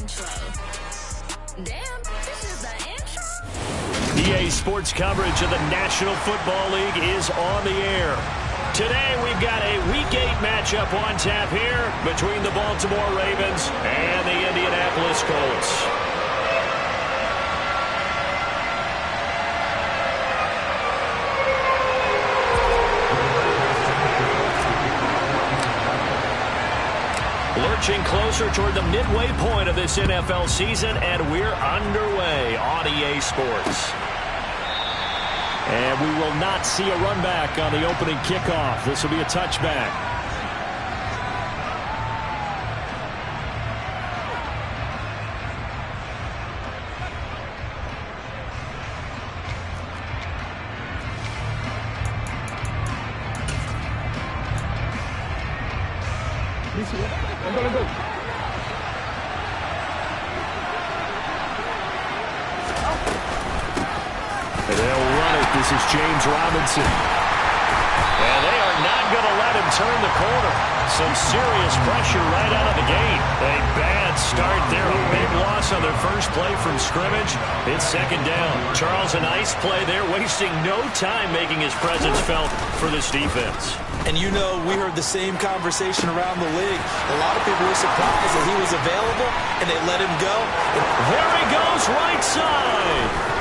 Damn, this is the intro. EA Sports coverage of the National Football League is on the air. Today we've got a Week 8 matchup on tap here between the Baltimore Ravens and the Indianapolis Colts. Lurching closer toward the midway point of this NFL season, and we're underway on EA Sports. And we will not see a run back on the opening kickoff. This will be a touchback. They'll run it. This is James Robinson. And they are not going to let him turn the corner. Some serious pressure right out of the gate. A bad start there. A big loss on their first play from scrimmage. It's second down. Charles, a nice play there, wasting no time making his presence felt for this defense. And you know, we heard the same conversation around the league. A lot of people were surprised that he was available, and they let him go. There he goes, right side.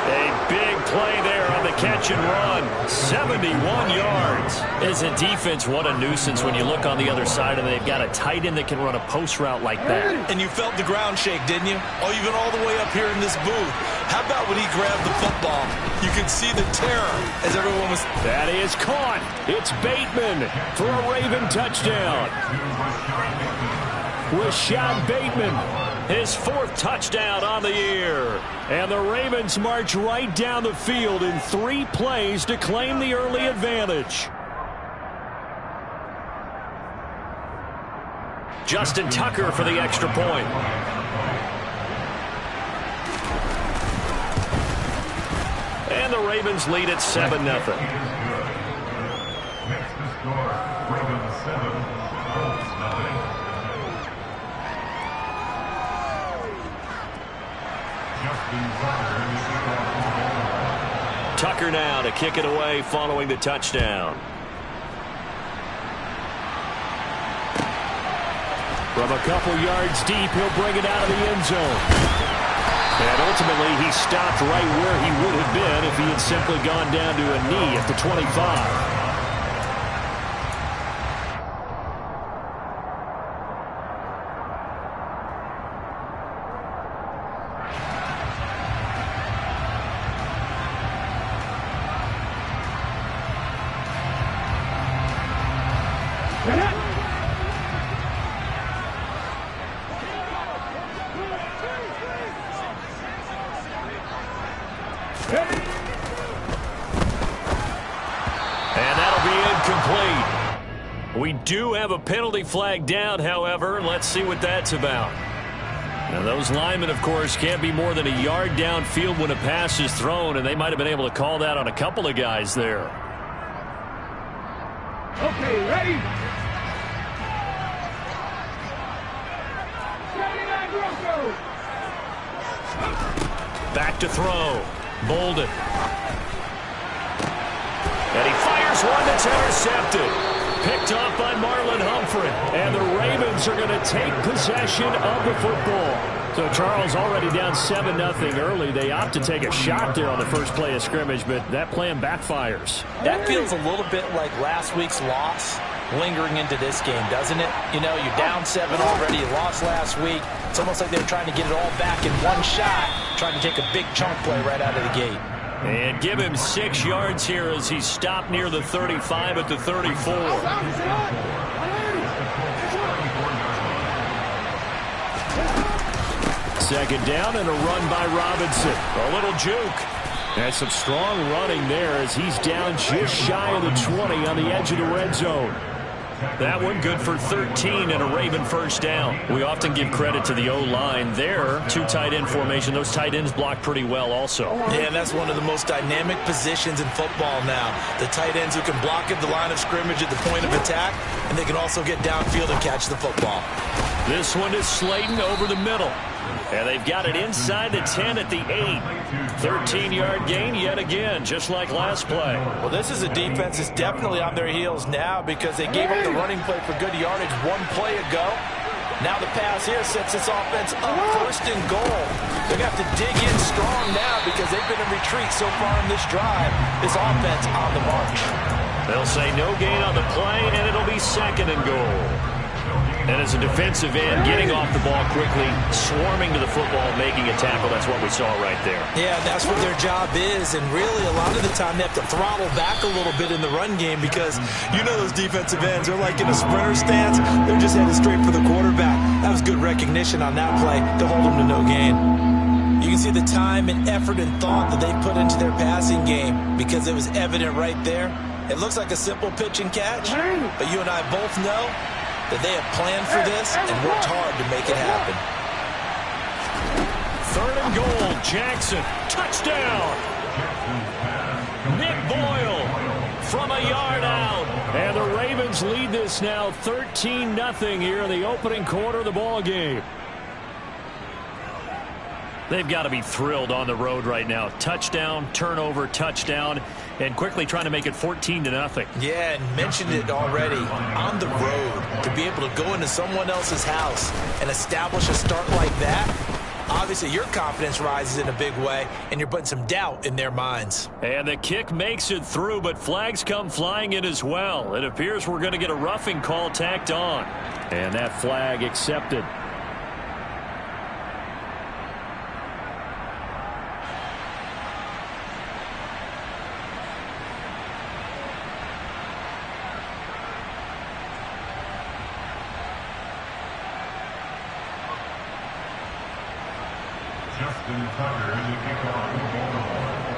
A big play there on the catch and run. 71 yards. As a defense, what a nuisance when you look on the other side and they've got a tight end that can run a post route like that. And you felt the ground shake, didn't you? Oh, even all the way up here in this booth. How about when he grabbed the football? You could see the terror as everyone was... That is caught. It's Bateman for a Raven touchdown. Rashad Bateman, his fourth touchdown on the year. And the Ravens march right down the field in 3 plays to claim the early advantage. Justin Tucker for the extra point. And the Ravens lead at 7-0. Next to score, Ravens 7, Colts 0. Tucker now to kick it away following the touchdown. From a couple yards deep, he'll bring it out of the end zone. And ultimately, he stopped right where he would have been if he had simply gone down to a knee at the 25. We do have a penalty flag down, however. Let's see what that's about. Now, those linemen, of course, can't be more than a yard downfield when a pass is thrown, and they might have been able to call that on a couple of guys there. Okay, ready? Back to throw. Bolden. And he fires one that's intercepted. Picked off by Marlon Humphrey. And the Ravens are going to take possession of the football. So Charles already down 7-0 early. They opt to take a shot there on the first play of scrimmage, but that plan backfires. That feels a little bit like last week's loss lingering into this game, doesn't it? You know, you're down 7 already. You lost last week. It's almost like they're trying to get it all back in one shot, trying to take a big chunk play right out of the gate. And give him 6 yards here as he stopped near the 35 at the 34. Second down and a run by Robinson. A little juke. And some strong running there as he's down just shy of the 20 on the edge of the red zone. That one good for 13 and a Raven first down. We often give credit to the O-line there. 2 tight end formation. Those tight ends block pretty well also. Yeah, and that's one of the most dynamic positions in football now. The tight ends who can block at the line of scrimmage at the point of attack, and they can also get downfield and catch the football. This one is Slayton over the middle. And they've got it inside the 10 at the 8. 13-yard gain yet again, just like last play. Well, this is a defense that's definitely on their heels now because they gave up the running play for good yardage one play ago. Now the pass here sets this offense up first and goal. They're going to have to dig in strong now because they've been in retreat so far in this drive. This offense on the march. They'll say no gain on the play, and it'll be second and goal. And as a defensive end, getting off the ball quickly, swarming to the football, making a tackle, that's what we saw right there. Yeah, that's what their job is, and really a lot of the time they have to throttle back a little bit in the run game because you know those defensive ends, they're like in a sprinter stance, they're just headed straight for the quarterback. That was good recognition on that play to hold them to no gain. You can see the time and effort and thought that they put into their passing game because it was evident right there. It looks like a simple pitch and catch, but you and I both know that they have planned for this and worked hard to make it happen. Third and goal, Jackson, touchdown. Nick Boyle from a yard out. And the Ravens lead this now 13-0 here in the opening quarter of the ball game. They've got to be thrilled on the road right now. Touchdown, turnover, touchdown, and quickly trying to make it 14-0. Yeah, and mentioned it already. On the road, to be able to go into someone else's house and establish a start like that, obviously your confidence rises in a big way, and you're putting some doubt in their minds. And the kick makes it through, but flags come flying in as well. It appears we're going to get a roughing call tacked on. And that flag accepted.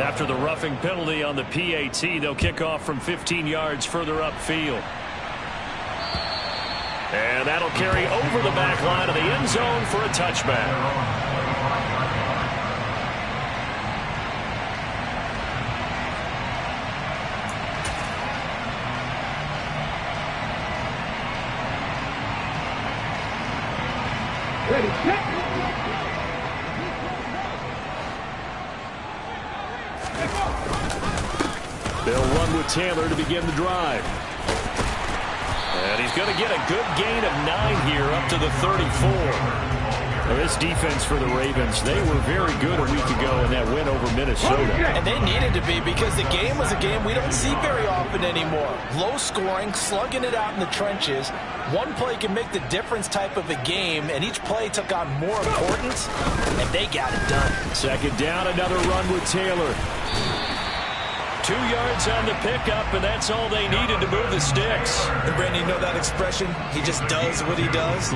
After the roughing penalty on the PAT, they'll kick off from 15 yards further upfield. And that'll carry over the back line of the end zone for a touchback. They'll run with Taylor to begin the drive. And he's going to get a good gain of 9 here up to the 34. Now this defense for the Ravens, they were very good a week ago in that win over Minnesota. And they needed to be because the game was a game we don't see very often anymore. Low scoring, slugging it out in the trenches. One play can make the difference type of a game, and each play took on more importance, and they got it done. Second down, another run with Taylor. 2 yards on the pickup, and that's all they needed to move the sticks. And Brandon, you know that expression? He just does what he does.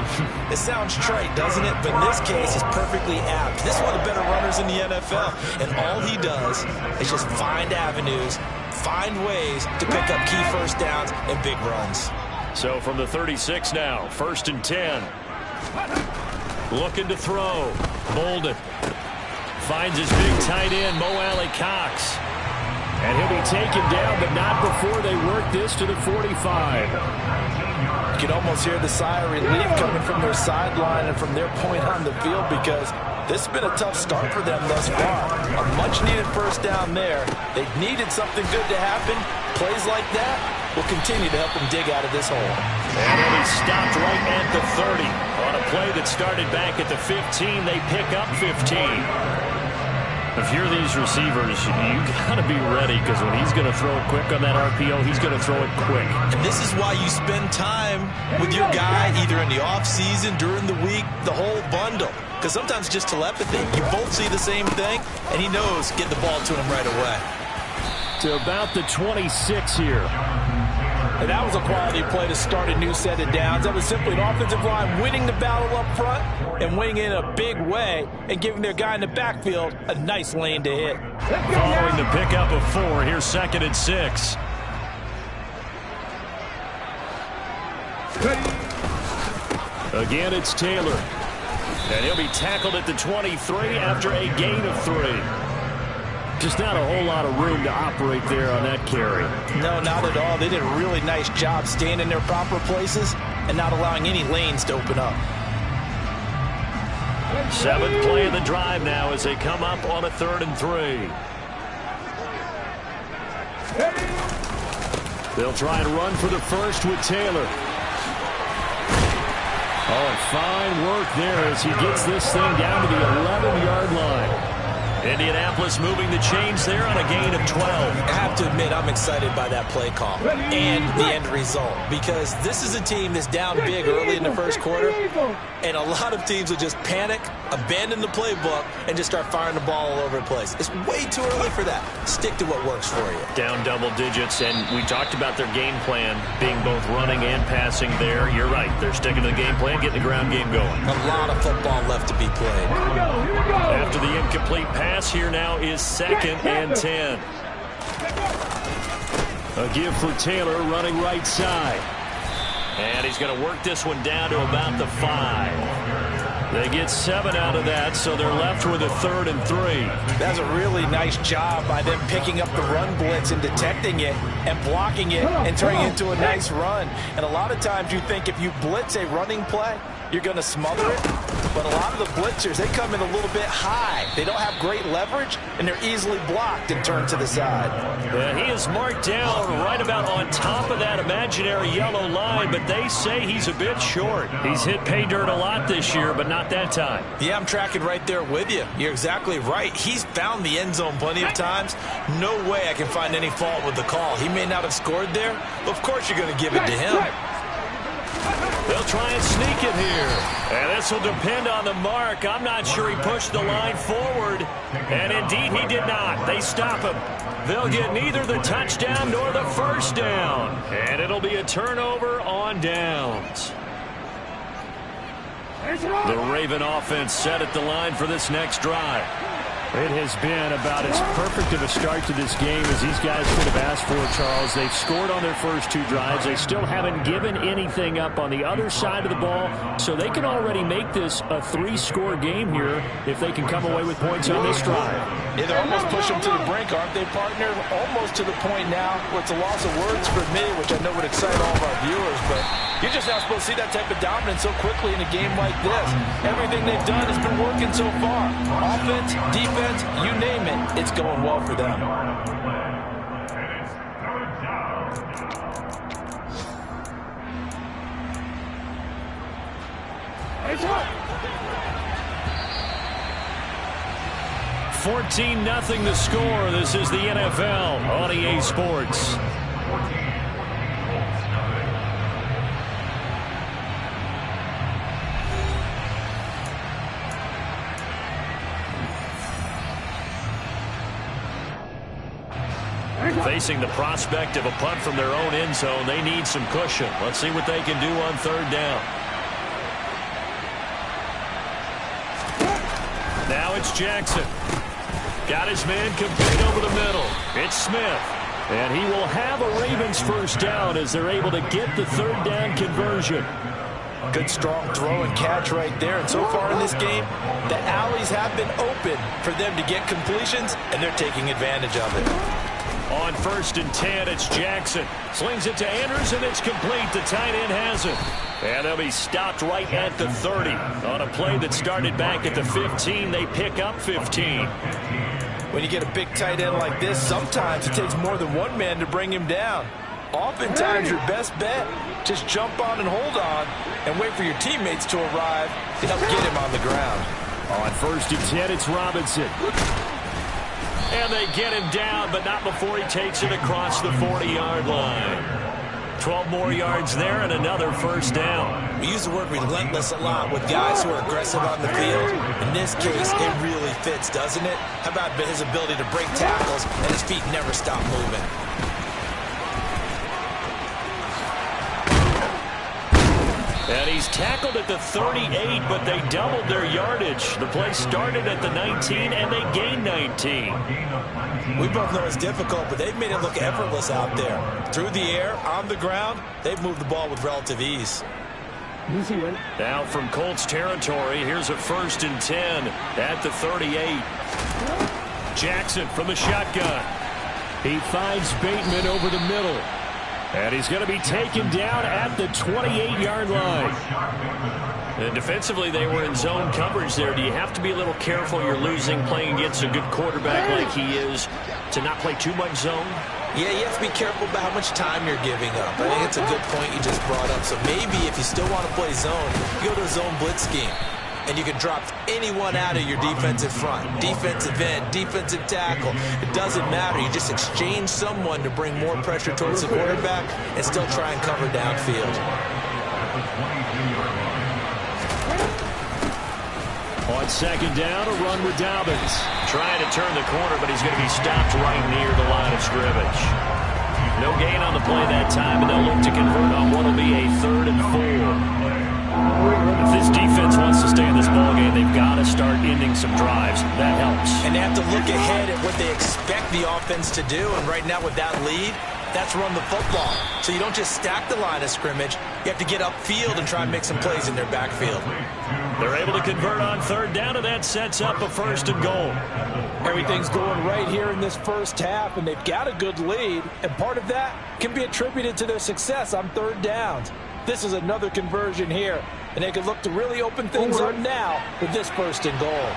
It sounds trite, doesn't it? But in this case, it's perfectly apt. This is one of the better runners in the NFL, and all he does is just find avenues, find ways to pick up key first downs and big runs. So from the 36 now, 1st and 10. Looking to throw. Bolden finds his big tight end, Mo Alley Cox. And he'll be taken down, but not before they work this to the 45. You can almost hear the sigh of relief coming from their sideline and from their point on the field because this has been a tough start for them thus far. A much-needed first down there. They needed something good to happen. Plays like that will continue to help them dig out of this hole. And he'll be stopped right at the 30. On a play that started back at the 15, they pick up 15. If you're these receivers, you got to be ready because when he's going to throw it quick on that RPO, he's going to throw it quick. And this is why you spend time with your guy either in the offseason, during the week, the whole bundle. Because sometimes just telepathy. You both see the same thing, and he knows get the ball to him right away. To about the 26 here. And that was a quality play to start a new set of downs. That was simply an offensive line winning the battle up front and winning in a big way and giving their guy in the backfield a nice lane to hit. Following the pickup of 4, here's 2nd and 6. Again, it's Taylor. And he'll be tackled at the 23 after a gain of 3. Just not a whole lot of room to operate there on that carry. No, not at all. They did a really nice job staying in their proper places and not allowing any lanes to open up. Seventh play of the drive now as they come up on a 3rd and 3. They'll try and run for the first with Taylor. Oh, and fine work there as he gets this thing down to the 11-yard line. Indianapolis moving the chains there on a gain of 12. I have to admit, I'm excited by that play call and the end result, because this is a team that's down big early in the first quarter, and a lot of teams will just panic, abandon the playbook, and just start firing the ball all over the place. It's way too early for that. Stick to what works for you. Down double digits, and we talked about their game plan being both running and passing there. You're right. They're sticking to the game plan, getting the ground game going. A lot of football left to be played. After the incomplete pass, here now is 2nd and 10. A give for Taylor running right side. And he's going to work this one down to about the 5. They get 7 out of that, so they're left with a 3rd and 3. That's a really nice job by them picking up the run blitz and detecting it and blocking it and turning it into a nice run. And a lot of times you think if you blitz a running play, you're going to smother it. But a lot of the blitzers, they come in a little bit high. They don't have great leverage, and they're easily blocked and turned to the side. And he is marked down right about on top of that imaginary yellow line, but they say he's a bit short. He's hit pay dirt a lot this year, but not that time. Yeah, I'm tracking right there with you. You're exactly right. He's found the end zone plenty of times. No way I can find any fault with the call. He may not have scored there, but of course you're going to give it to him. They'll try and sneak it here. And this will depend on the mark. I'm not sure he pushed the line forward. And indeed he did not. They stop him. They'll get neither the touchdown nor the first down. And it'll be a turnover on downs. The Raven offense set at the line for this next drive. It has been about as perfect of a start to this game as these guys could have asked for, Charles. They've scored on their first 2 drives. They still haven't given anything up on the other side of the ball, so they can already make this a 3-score game here if they can come away with points on this drive. Yeah, they're almost pushing them to the brink, aren't they, partner? Almost to the point now where it's a loss of words for me, which I know would excite all of our viewers, but you're just not supposed to see that type of dominance so quickly in a game like this. Everything they've done has been working so far. Offense, defense, you name it, it's going well for them. It's up. 14-0 the score. This is the NFL on EA Sports. Facing the prospect of a punt from their own end zone, they need some cushion. Let's see what they can do on 3rd down. Now it's Jackson. Got his man complete over the middle. It's Smith. And he will have a Ravens first down as they're able to get the 3rd down conversion. Good strong throw and catch right there. And so far in this game, the alleys have been open for them to get completions, and they're taking advantage of it. On 1st and 10, it's Jackson. Slings it to Andrews, and it's complete. The tight end has it. And they'll be stopped right at the 30. On a play that started back at the 15, they pick up 15. When you get a big tight end like this, sometimes it takes more than one man to bring him down. Oftentimes, your best bet, just jump on and hold on and wait for your teammates to arrive to help get him on the ground. On 1st and 10, it's Robinson. And they get him down, but not before he takes it across the 40-yard line. 12 more yards there and another first down. We use the word relentless a lot with guys who are aggressive on the field. In this case, it really fits, doesn't it? How about his ability to break tackles and his feet never stop moving? And he's tackled at the 38, but they doubled their yardage. The play started at the 19, and they gained 19. We both know it's difficult, but they've made it look effortless out there. Through the air, on the ground, they've moved the ball with relative ease. Now from Colts territory, here's a 1st and 10 at the 38. Jackson from the shotgun. He finds Bateman over the middle. And he's going to be taken down at the 28-yard line. And defensively, they were in zone coverage there. Do you have to be a little careful? You're losing playing against a good quarterback like he is to not play too much zone? Yeah, you have to be careful about how much time you're giving up. I think it's a good point you just brought up. So maybe if you still want to play zone, you go to a zone blitz scheme. And you can drop anyone out of your defensive front. Defensive end, defensive tackle. It doesn't matter. You just exchange someone to bring more pressure towards the quarterback and still try and cover downfield. On second down, a run with Dobbins. Trying to turn the corner, but he's going to be stopped right near the line of scrimmage. No gain on the play that time, and they'll look to convert on what will be a 3rd and 4. If this defense wants to stay in this ballgame, they've got to start ending some drives. That helps. And they have to look ahead at what they expect the offense to do. And right now with that lead, that's run the football. So you don't just stack the line of scrimmage. You have to get upfield and try and make some plays in their backfield. They're able to convert on 3rd down, and that sets up a 1st and goal. Everything's going right here in this first half, and they've got a good lead. And part of that can be attributed to their success on 3rd downs. This is another conversion here, and they can look to really open things up now with this 1st and goal.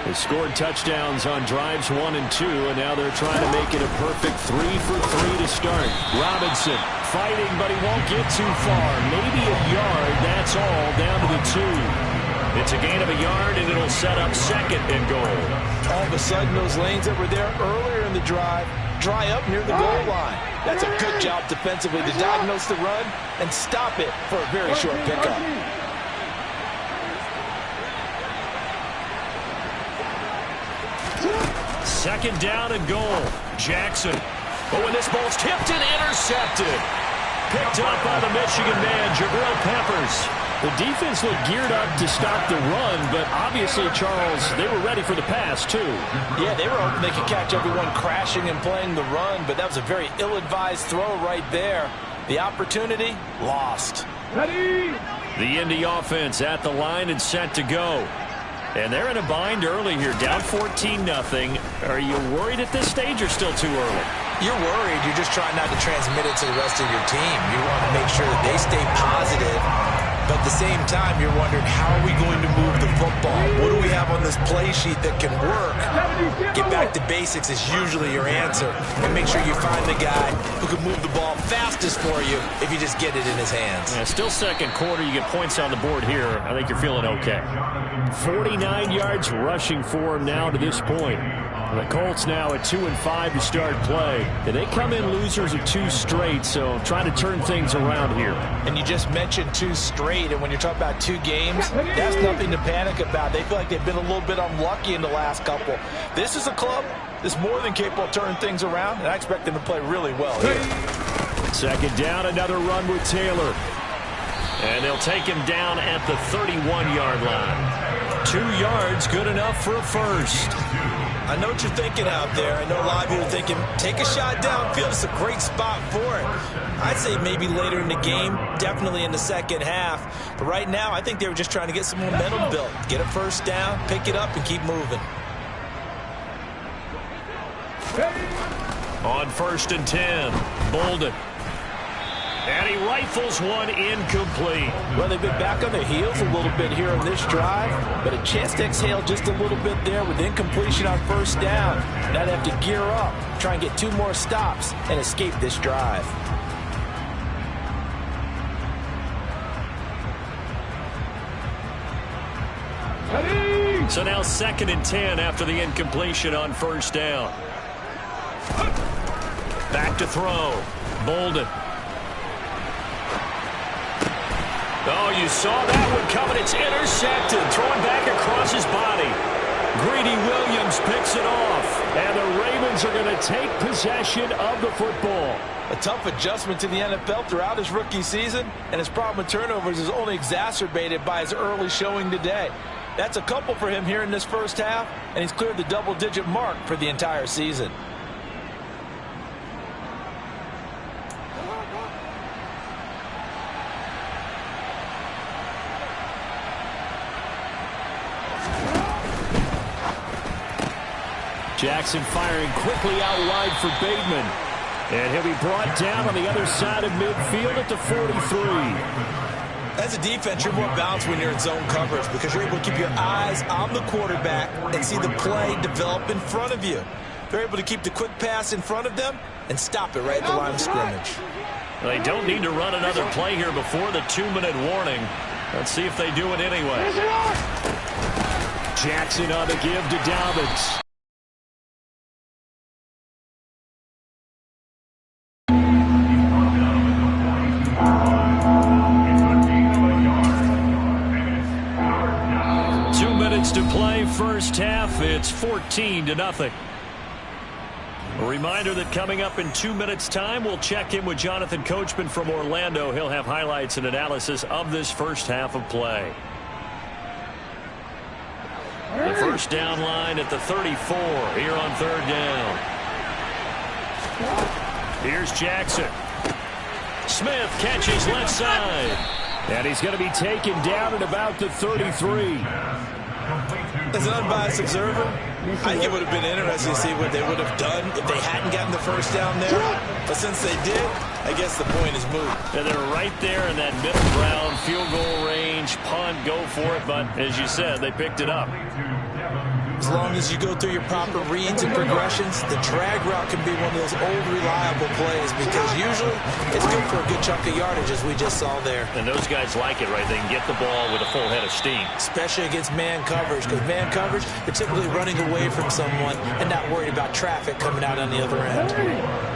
They scored touchdowns on drives 1 and 2, and now they're trying to make it a perfect 3 for 3 to start. Robinson fighting, but he won't get too far. Maybe a yard, that's all, down to the 2. It's a gain of a yard, and it'll set up 2nd and goal. All of a sudden, those lanes that were there earlier in the drive dry up near the goal line. That's a good job defensively to diagnose the run and stop it for a very short pickup. Second down and goal. Jackson. Oh, and this ball's tipped and intercepted. Picked up by the Michigan man, Jabril Peppers. The defense looked geared up to stop the run, but obviously, Charles, they were ready for the pass, too. Yeah, they were hoping they could catch everyone crashing and playing the run, but that was a very ill-advised throw right there. The opportunity, lost. Ready. The Indy offense at the line and set to go. And they're in a bind early here, down 14-0. Are you worried at this stage or still too early? You're worried. You're just trying not to transmit it to the rest of your team. You want to make sure that they stay positive. But at the same time, you're wondering, how are we going to move the football? What do we have on this play sheet that can work? Get back to basics is usually your answer. And make sure you find the guy who can move the ball fastest for you if you just get it in his hands. Yeah, still second quarter. You get points on the board here. I think you're feeling okay. 49 yards rushing for him now to this point. The Colts now at 2-5 to start play. And they come in losers of 2 straight, so trying to turn things around here. And you just mentioned 2 straight, and when you're talking about 2 games, that's nothing to panic about. They feel like they've been a little bit unlucky in the last couple. This is a club that's more than capable of turning things around, and I expect them to play really well here. Second down, another run with Taylor. And they'll take him down at the 31-yard line. 2 yards, good enough for a first. I know what you're thinking out there. I know a lot of you are thinking, take a shot downfield. It's a great spot for it. I'd say maybe later in the game, definitely in the second half. But right now, I think they were just trying to get some momentum built. Get a first down, pick it up, and keep moving. On 1st and 10, Bolden. And he rifles one incomplete. Well, they've been back on their heels a little bit here on this drive, but a chance to exhale just a little bit there with incompletion on first down. Now they have to gear up, try and get 2 more stops, and escape this drive. So now 2nd and 10 after the incompletion on first down. Back to throw. Bolden. Oh, you saw that one coming. It's intercepted. Throwing back across his body. Greedy Williams picks it off. And the Ravens are going to take possession of the football. A tough adjustment to the NFL throughout his rookie season, and his problem with turnovers is only exacerbated by his early showing today. That's a couple for him here in this first half, and he's cleared the double-digit mark for the entire season. Jackson firing quickly out wide for Bateman. And he'll be brought down on the other side of midfield at the 43. As a defense, you're more balanced when you're in zone coverage because you're able to keep your eyes on the quarterback and see the play develop in front of you. They're able to keep the quick pass in front of them and stop it right at the line of scrimmage. They don't need to run another play here before the 2-minute warning. Let's see if they do it anyway. Jackson on the give to Dobbins. To play first half, it's 14-0. A reminder that coming up in 2 minutes time, we'll check in with Jonathan Coachman from Orlando. He'll have highlights and analysis of this first half of play. The first down line at the 34 here on third down. Here's Jackson. Smith catches left side. And he's going to be taken down at about the 33. As an unbiased observer, I think it would have been interesting to see what they would have done if they hadn't gotten the first down there. But since they did, I guess the point is moot. And they're right there in that middle ground, field goal range, punt, go for it. But as you said, they picked it up. As long as you go through your proper reads and progressions, the drag route can be one of those old reliable plays because usually it's good for a good chunk of yardage as we just saw there. And those guys like it, right? They can get the ball with a full head of steam. Especially against man coverage because man coverage, they're typically running away from someone and not worried about traffic coming out on the other end.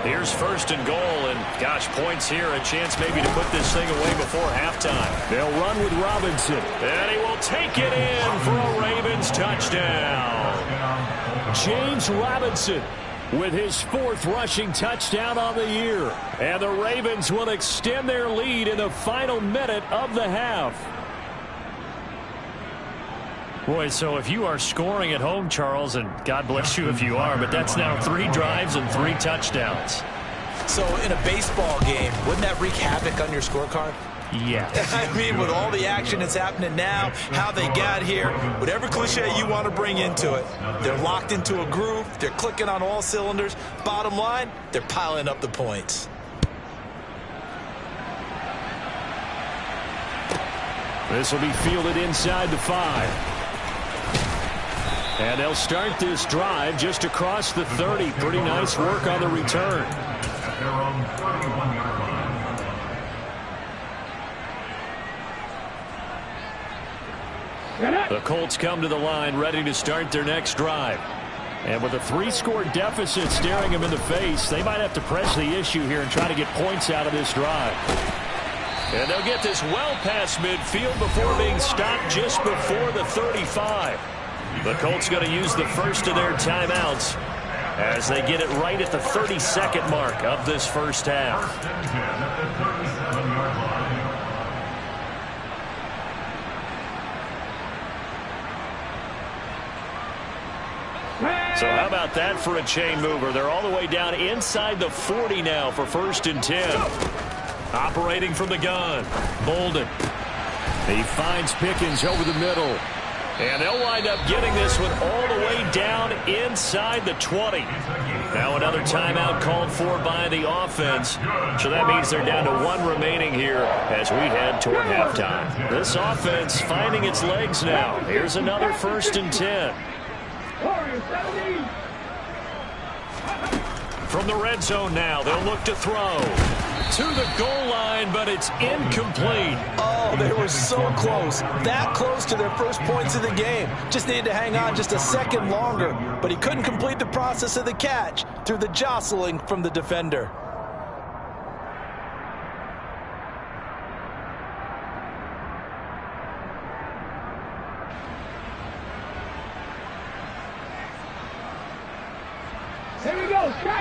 Here's first and goal, and gosh, points here, a chance maybe to put this thing away before halftime. They'll run with Robinson, and he will take it in for a Ravens touchdown. James Robinson with his 4th rushing touchdown on the year. And the Ravens will extend their lead in the final minute of the half. Boy, so if you are scoring at home, Charles, and God bless you if you are, but that's now 3 drives and 3 touchdowns. So in a baseball game, wouldn't that wreak havoc on your scorecard? Yeah. I mean, with all the action that's happening now, how they got here, whatever cliche you want to bring into it, they're locked into a groove, they're clicking on all cylinders. Bottom line, they're piling up the points. This will be fielded inside the 5. And they'll start this drive just across the 30. Pretty nice work on the return. They're on 31-yard line. The Colts come to the line ready to start their next drive. And with a 3-score deficit staring them in the face, they might have to press the issue here and try to get points out of this drive. And they'll get this well past midfield before being stopped just before the 35. The Colts going to use the first of their timeouts as they get it right at the 32nd mark of this first half. So how about that for a chain mover? They're all the way down inside the 40 now for 1st and 10. Operating from the gun, Bolden. He finds Pickens over the middle. And they'll wind up getting this one all the way down inside the 20. Now another timeout called for by the offense. So that means they're down to 1 remaining here as we head toward halftime. This offense finding its legs now. Here's another 1st and 10. From the red zone now, they'll look to throw to the goal line, but it's incomplete. Oh, they were so close. That close to their first points of the game. Just needed to hang on just a second longer, but he couldn't complete the process of the catch through the jostling from the defender.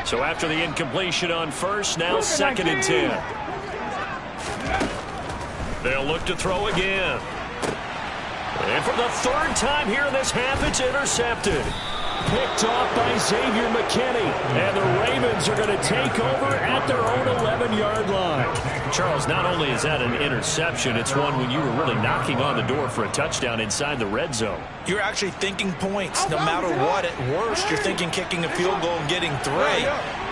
So after the incompletion on first, now 2nd and 10. They'll look to throw again. And for the 3rd time here in this half, it's intercepted. Picked off by Xavier McKinney. And the Ravens are going to take over at their own 11-yard line. Charles, not only is that an interception, it's one when you were really knocking on the door for a touchdown inside the red zone. You're actually thinking points. No matter what, at worst, you're thinking kicking a field goal and getting 3.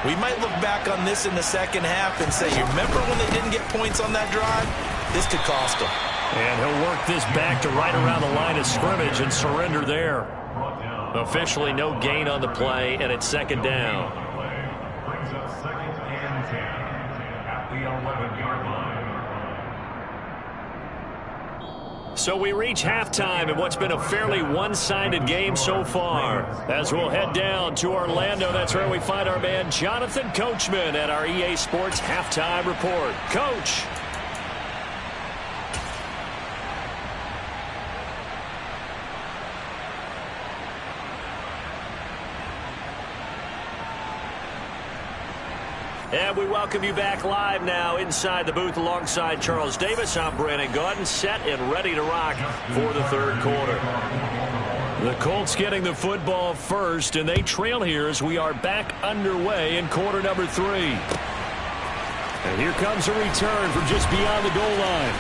We might look back on this in the second half and say, you remember when they didn't get points on that drive? This could cost them. And he'll work this back to right around the line of scrimmage and surrender there. Officially no gain on the play, and it's second down. Brings up 2nd and 10 at the 11-yard line. So we reach halftime in what's been a fairly one-sided game so far. As we'll head down to Orlando, that's where we find our man Jonathan Coachman at our EA Sports Halftime Report. Coach. And we welcome you back live now inside the booth alongside Charles Davis. I'm Brandon Gaudin, set and ready to rock for the third quarter. The Colts getting the football first, and they trail here as we are back underway in quarter number 3. And here comes a return from just beyond the goal line.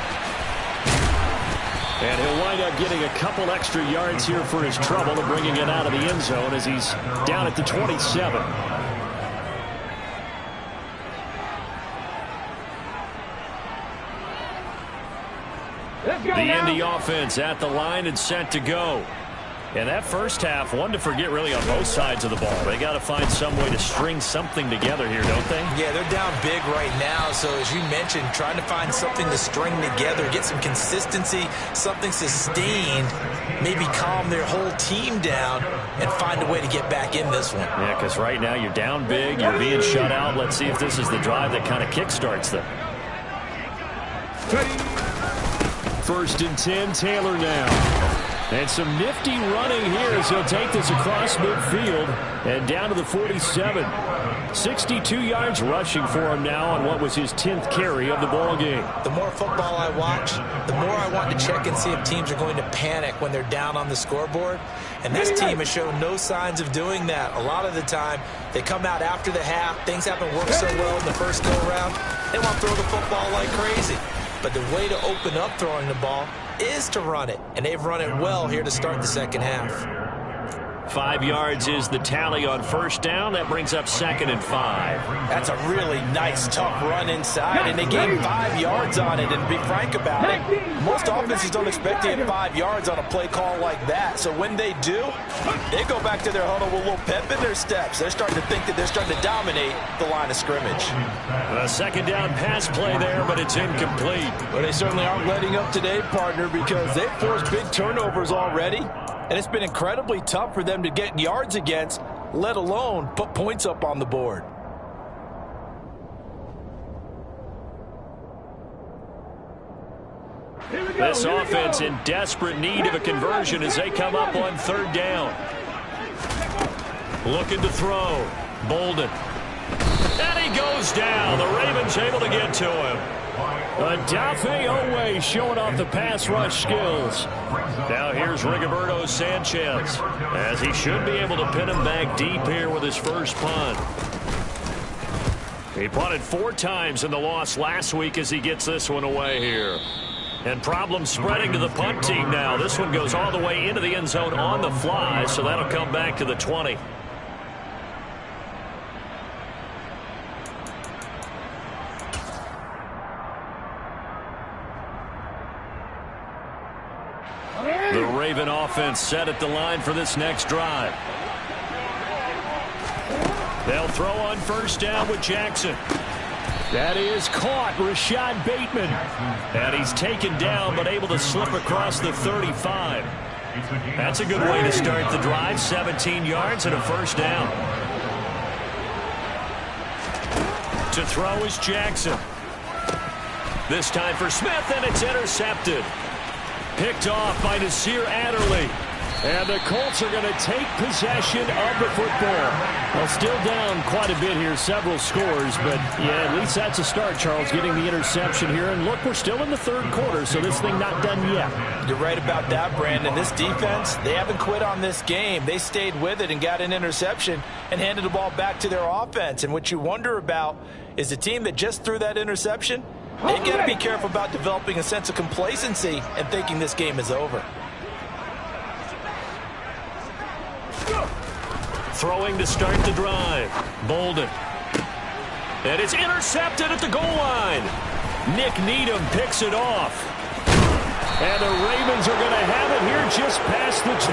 And he'll wind up getting a couple extra yards here for his trouble and bringing it out of the end zone as he's down at the 27. The Indy offense at the line and set to go. And that first half, one to forget really on both sides of the ball. They got to find some way to string something together here, don't they? Yeah, they're down big right now. So as you mentioned, trying to find something to string together, get some consistency, something sustained, maybe calm their whole team down and find a way to get back in this one. Yeah, because right now you're down big, you're being shut out. Let's see if this is the drive that kind of kickstarts them. 1st and 10, Taylor now. And some nifty running here as he'll take this across midfield and down to the 47. 62 yards rushing for him now on what was his 10th carry of the ball game. The more football I watch, the more I want to check and see if teams are going to panic when they're down on the scoreboard. And this team has shown no signs of doing that. A lot of the time, they come out after the half. Things haven't worked so well in the first go-around. They want to throw the football like crazy. But the way to open up throwing the ball is to run it, and they've run it well here to start the second half. 5 yards is the tally on first down. That brings up 2nd and 5. That's a really nice, tough run inside, and they gained 5 yards on it. And to be frank about it, most offenses don't expect to get 5 yards on a play call like that. So when they do, they go back to their huddle with a little pep in their steps. They're starting to think that they're starting to dominate the line of scrimmage. A second down pass play there, but it's incomplete. Well, they certainly aren't letting up today, partner, because they've forced big turnovers already. And it's been incredibly tough for them to get yards against, let alone put points up on the board. This offense in desperate need of a conversion as they come up on 3rd down. Looking to throw. Bolden. And he goes down. The Ravens able to get to him. Adafe Owe showing off the pass rush skills. Now here's Rigoberto Sanchez, as he should be able to pin him back deep here with his first punt. He punted 4 times in the loss last week as he gets this one away here. And problems spreading to the punt team now. This one goes all the way into the end zone on the fly, so that'll come back to the 20. The Raven offense set at the line for this next drive. They'll throw on first down with Jackson. That is caught, Rashad Bateman. And he's taken down but able to slip across the 35. That's a good way to start the drive. 17 yards and a first down. To throw is Jackson. This time for Smith, and it's intercepted. Picked off by Nasir Adderley. And the Colts are going to take possession of the football. Well, still down quite a bit here, several scores, but yeah, at least that's a start, Charles, getting the interception here. And look, we're still in the third quarter, so this thing not done yet. You're right about that, Brandon. This defense, they haven't quit on this game. They stayed with it and got an interception and handed the ball back to their offense. And what you wonder about is the team that just threw that interception, they got to be careful about developing a sense of complacency and thinking this game is over. Throwing to start the drive. Bolden. And it's intercepted at the goal line. Nick Needham picks it off. And the Ravens are going to have it here just past the 25.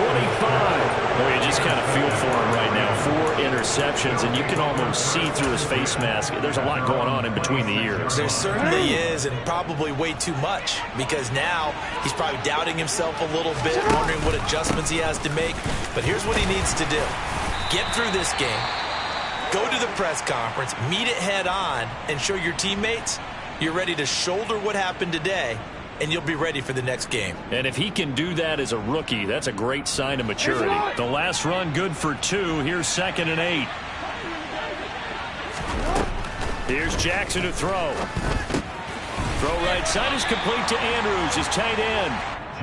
Well, you just kind of feel for him right now. 4 interceptions, and you can almost see through his face mask. There's a lot going on in between the ears. There certainly is, and probably way too much, because now he's probably doubting himself a little bit, wondering what adjustments he has to make. But here's what he needs to do. Get through this game, go to the press conference, meet it head on, and show your teammates you're ready to shoulder what happened today, and you'll be ready for the next game. And if he can do that as a rookie, that's a great sign of maturity. The last run good for 2. Here's 2nd and 8. Here's Jackson to throw. Throw right side is complete to Andrews, his tight end.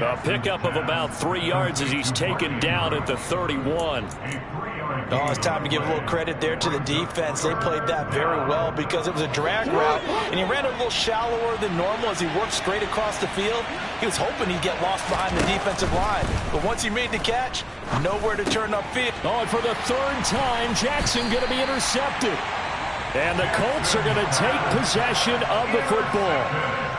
A pickup of about 3 yards as he's taken down at the 31. Oh, it's time to give a little credit there to the defense. They played that very well because it was a drag route, and he ran a little shallower than normal as he worked straight across the field. He was hoping he'd get lost behind the defensive line, but once he made the catch, nowhere to turn upfield. Oh, and for the 3rd time, Jackson going to be intercepted. And the Colts are going to take possession of the football.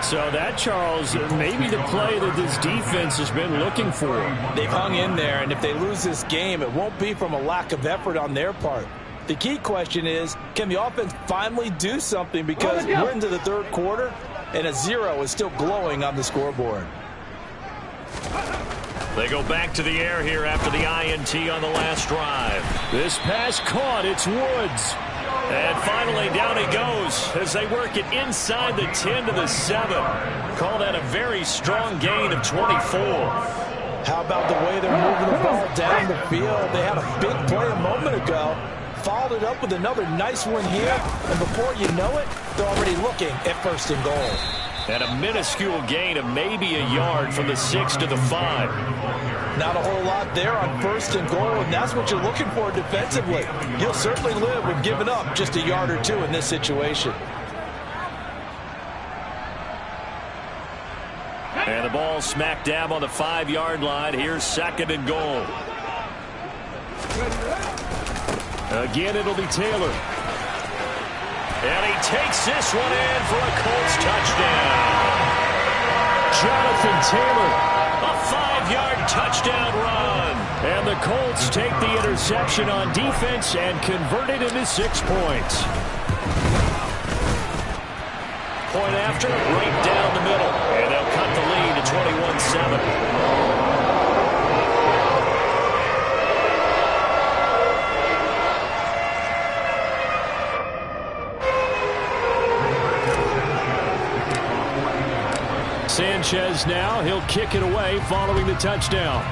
So that, Charles, may be the play that this defense has been looking for. They've hung in there, and if they lose this game, it won't be from a lack of effort on their part. The key question is, can the offense finally do something? Because we're into the 3rd quarter, and a 0 is still glowing on the scoreboard. They go back to the air here after the INT on the last drive. This pass caught. It's Woods. And finally, down he goes as they work it inside the 10 to the 7. Call that a very strong gain of 24. How about the way they're moving the ball down the field? They had a big play a moment ago, followed it up with another nice one here, and before you know it, they're already looking at 1st and goal. And a minuscule gain of maybe a yard from the 6 to the 5. Not a whole lot there on 1st and goal, and that's what you're looking for defensively. You'll certainly live with giving up just a yard or 2 in this situation. And the ball smack dab on the 5-yard line. Here's 2nd and goal. Again, it'll be Taylor. And he takes this one in for a Colts touchdown. Jonathan Taylor, a 5-yard touchdown run. And the Colts take the interception on defense and convert it into 6 points. Point after, right down the middle. And they'll cut the lead to 21-7. Sanchez now, he'll kick it away following the touchdown.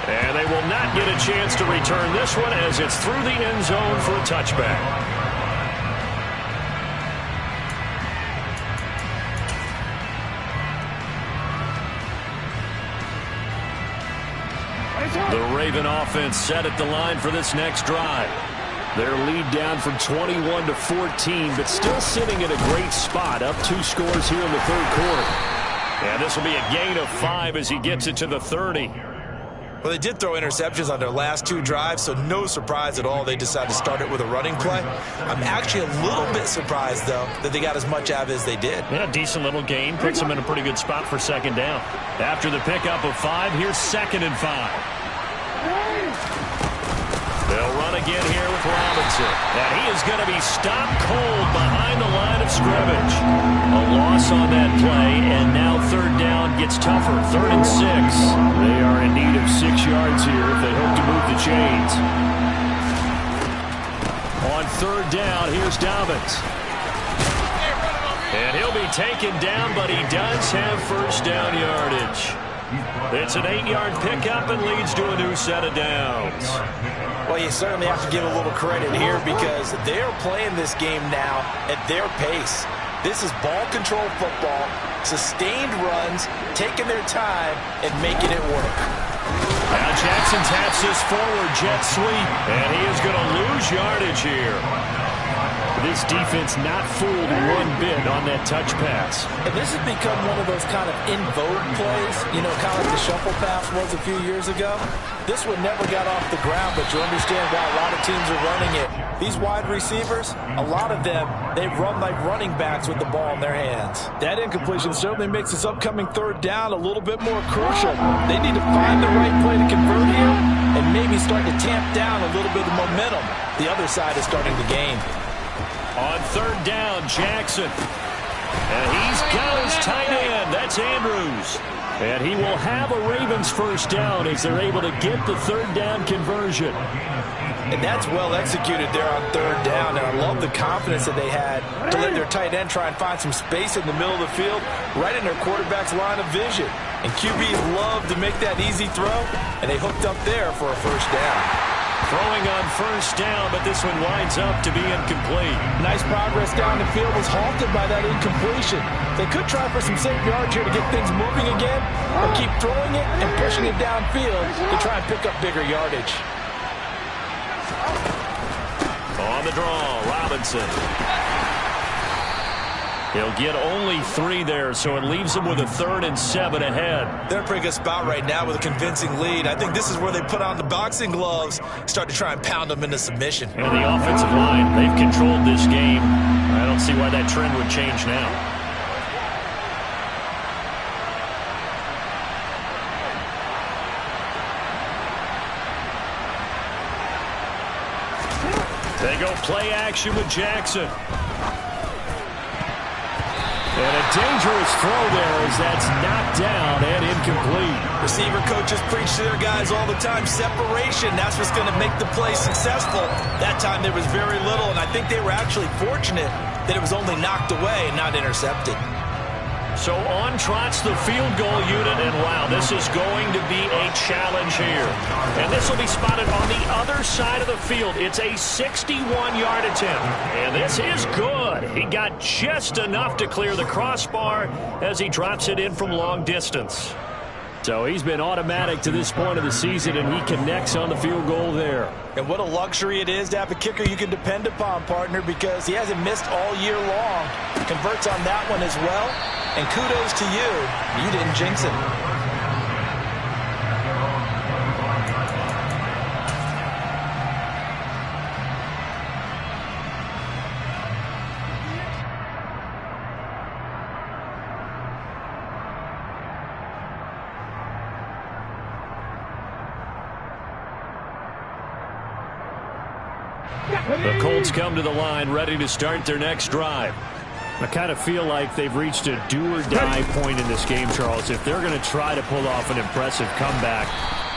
And they will not get a chance to return this one as it's through the end zone for a touchback. The Raven offense set at the line for this next drive. Their lead down from 21 to 14, but still sitting in a great spot, up 2 scores here in the 3rd quarter. And this will be a gain of 5 as he gets it to the 30. Well, they did throw interceptions on their last 2 drives, so no surprise at all they decided to start it with a running play. I'm actually a little bit surprised, though, that they got as much out of it as they did. Yeah, decent little gain. Puts them in a pretty good spot for 2nd down. After the pickup of 5, here's 2nd and 5. They'll run again here with Robinson. And he is going to be stopped cold behind the line of scrimmage. A loss on that play, and now 3rd down gets tougher. 3rd and 6. They are in need of 6 yards here if they hope to move the chains. On 3rd down, here's Dobbins. And he'll be taken down, but he does have 1st down yardage. It's an 8-yard pickup and leads to a new set of downs. Well, you certainly have to give a little credit here because they're playing this game now at their pace. This is ball control football, sustained runs, taking their time, and making it work. Now Jackson taps this forward jet sweep, and he is going to lose yardage here. This defense not fooled one bit on that touch pass. And this has become one of those kind of in vogue plays, you know, kind of like the shuffle pass was a few years ago. This one never got off the ground, but you understand why a lot of teams are running it. These wide receivers, a lot of them, they run like running backs with the ball in their hands. That incompletion certainly makes this upcoming third down a little bit more crucial. They need to find the right play to convert here and maybe start to tamp down a little bit of momentum. The other side is starting to gain. On third down, Jackson. And he's got his tight end. That's Andrews. And he will have a Ravens first down as they're able to get the third down conversion. And that's well executed there on third down. And I love the confidence that they had to let their tight end try and find some space in the middle of the field, right in their quarterback's line of vision. And QBs love to make that easy throw, and they hooked up there for a first down. Throwing on first down, but this one winds up to be incomplete. Nice progress down the field, was halted by that incompletion. They could try for some safe yards here to get things moving again, or keep throwing it and pushing it downfield to try and pick up bigger yardage. On the draw, Robinson. He'll get only 3 there, so it leaves him with a 3rd and 7 ahead. They're in a pretty good spot right now with a convincing lead. I think this is where they put on the boxing gloves, start to try and pound them into submission. And the offensive line, they've controlled this game. I don't see why that trend would change now. They go play action with Jackson. And a dangerous throw there as that's knocked down and incomplete. Receiver coaches preach to their guys all the time. Separation, that's what's going to make the play successful. That time there was very little, and I think they were actually fortunate that it was only knocked away and not intercepted. So on trots the field goal unit, and wow, this is going to be a challenge here. And this will be spotted on the other side of the field. It's a 61-yard attempt, and this is good. He got just enough to clear the crossbar as he drops it in from long distance. So he's been automatic to this point of the season, and he connects on the field goal there. And what a luxury it is to have a kicker you can depend upon, partner, because he hasn't missed all year long. Converts on that one as well. And kudos to you. You didn't jinx it. The Colts come to the line ready to start their next drive. I kind of feel like they've reached a do-or-die point in this game, Charles. If they're going to try to pull off an impressive comeback,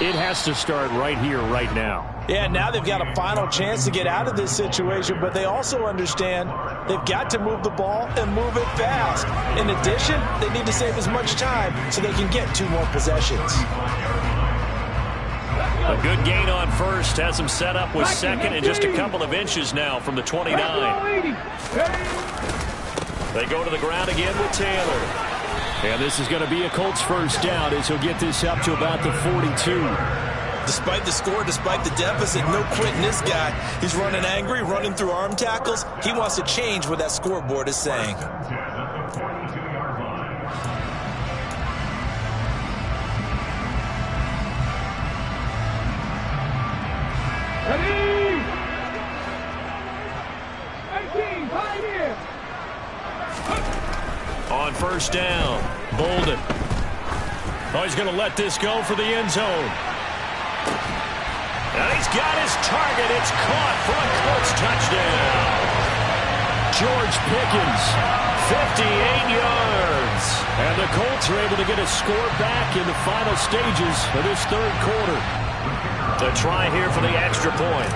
it has to start right here, right now. Yeah, now they've got a final chance to get out of this situation, but they also understand they've got to move the ball and move it fast. In addition, they need to save as much time so they can get 2 more possessions. A good gain on first has them set up with second and just a couple of inches now from the 29. They go to the ground again with Taylor. And this is going to be a Colts first down as he'll get this up to about the 42. Despite the score, despite the deficit, no quitting this guy. He's running angry, running through arm tackles. He wants to change what that scoreboard is saying. Ready? 18, pioneer. On first down, Bolden. Oh, he's going to let this go for the end zone. And he's got his target. It's caught for a Colts touchdown. George Pickens, 58 yards. And the Colts are able to get a score back in the final stages of this third quarter. To try here for the extra point.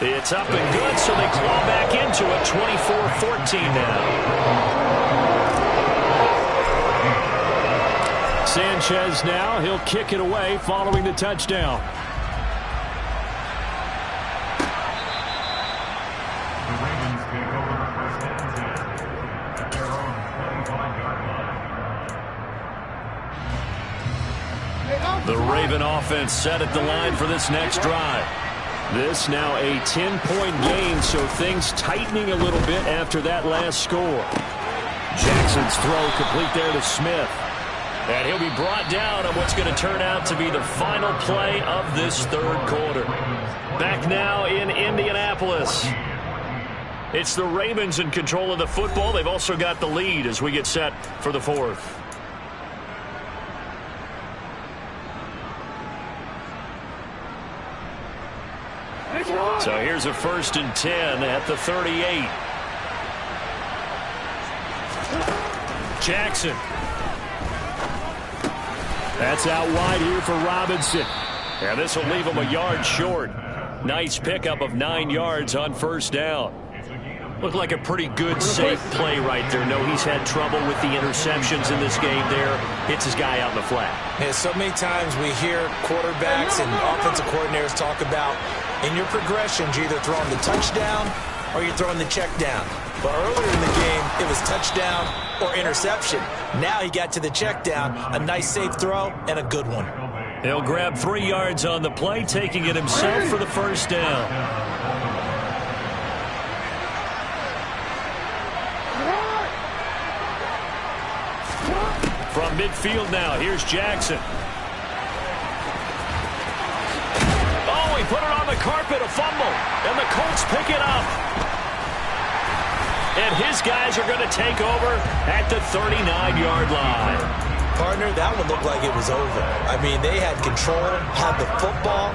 It's up and good, so they claw back into it, 24-14 now. Sanchez now, he'll kick it away following the touchdown. The Ravens take over the first and 10 at their own 25-yard line. The Raven offense set at the line for this next drive. This now a 10-point game, so things tightening a little bit after that last score. Jackson's throw complete there to Smith. And he'll be brought down on what's going to turn out to be the final play of this third quarter. Back now in Indianapolis. It's the Ravens in control of the football. They've also got the lead as we get set for the fourth. So here's a 1st and 10 at the 38. Jackson. That's out wide here for Robinson. And this will leave him a yard short. Nice pickup of 9 yards on 1st down. Looked like a pretty good, safe play right there. No, he's had trouble with the interceptions in this game there. Hits his guy out in the flat. Yeah, so many times we hear quarterbacks and offensive coordinators talk about in your progressions, you're either throwing the touchdown or you're throwing the check down. But earlier in the game, it was touchdown or interception. Now he got to the check down, a nice safe throw, and a good one. He'll grab 3 yards on the play, taking it himself for the 1st down. From midfield now, here's Jackson. Oh, he put it on the carpet, a fumble, and the Colts pick it up. And his guys are going to take over at the 39-yard line. Partner, that one looked like it was over. I mean, they had control, had the football,